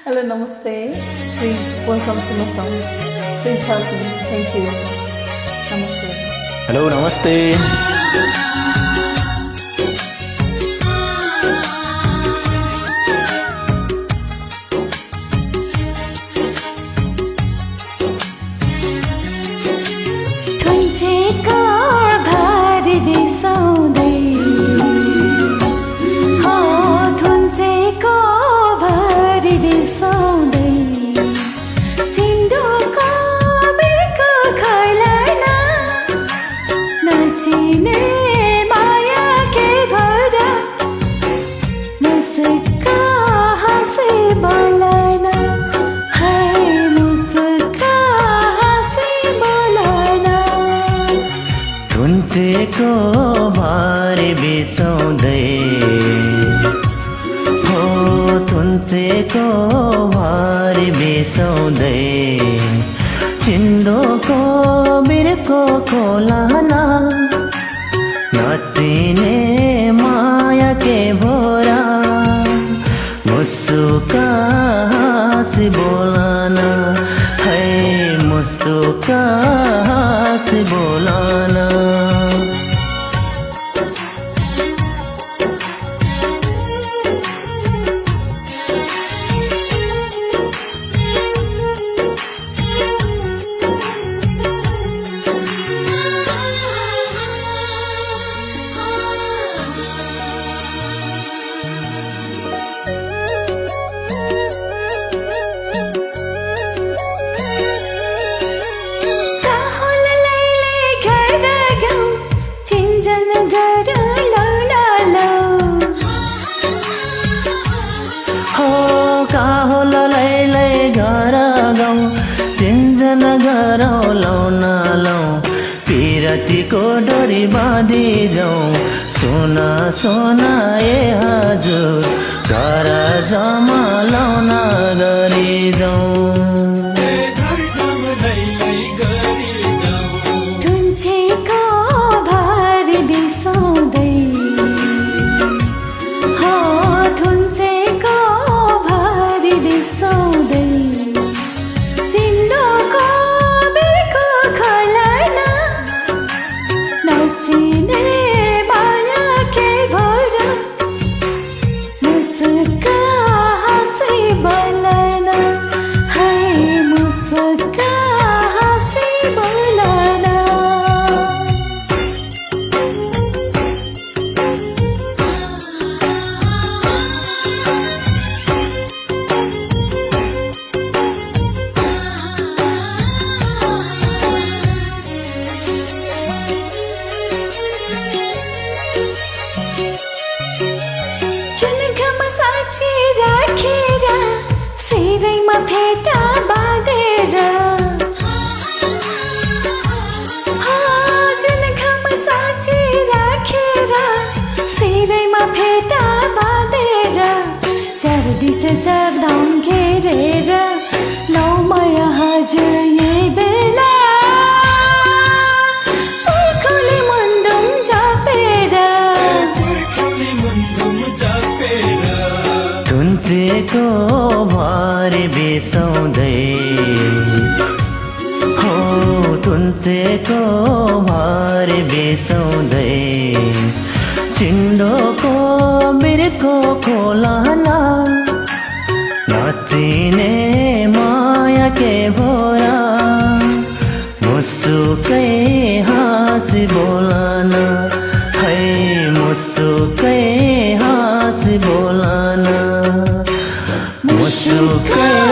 Hello, namaste. Please welcome to my song. Please help me. Thank you. Namaste. Hello नमस्ते। थुन्चेको भारी बिसाउँदै हो थुन्चेको भारी बिसाउँदै चिन्डोको बिर्को खैलाइन नचिने माया के भरा मुस्क हाँसे बोलाइन हाय मुस्क हाँसे बोलाइन थुन्चेको भारी बिसाउँदै हो थुन्चेको भारी बिसाउँदै चिन्डोको बिर्को खोलाना नचिने माया के भोरा मुस्का हाँसी बोलाना है मुस्का हाँसी बोलाना पिरतीको डोरी बाँधी जाउँ सोना सोना ए हजुर घर जमा लाउन गरी जाउँ थुन्चेको भारी बिसाउँदै हो थुन्चेको भारी बिसाउँदै चिन्डोको बिर्को खैलाइन नचिने माया के भरा मुस्क हाँसे बोलाइन हाय मुस्क हाँसे बोलाइन साक्षी राखेर सिरैमा फेटा बाँधेर जुन घाम साक्षी राखेर सिरैमा फेटा बाँधेर चार दिस चार धाम घेरेर लौ माया हजुर यही बेला पुर्खौली मुन्दुम जापेर थुन्चेको भारी बिसाउँदै हो थुन्चेको भारी बिसाउँदै चिन्डोको बिर्को खोलाना नचिने माया के भोरा मुस्कै हाँसी बोलाना है मुस्कै हाँसी बोलाना मुस्कै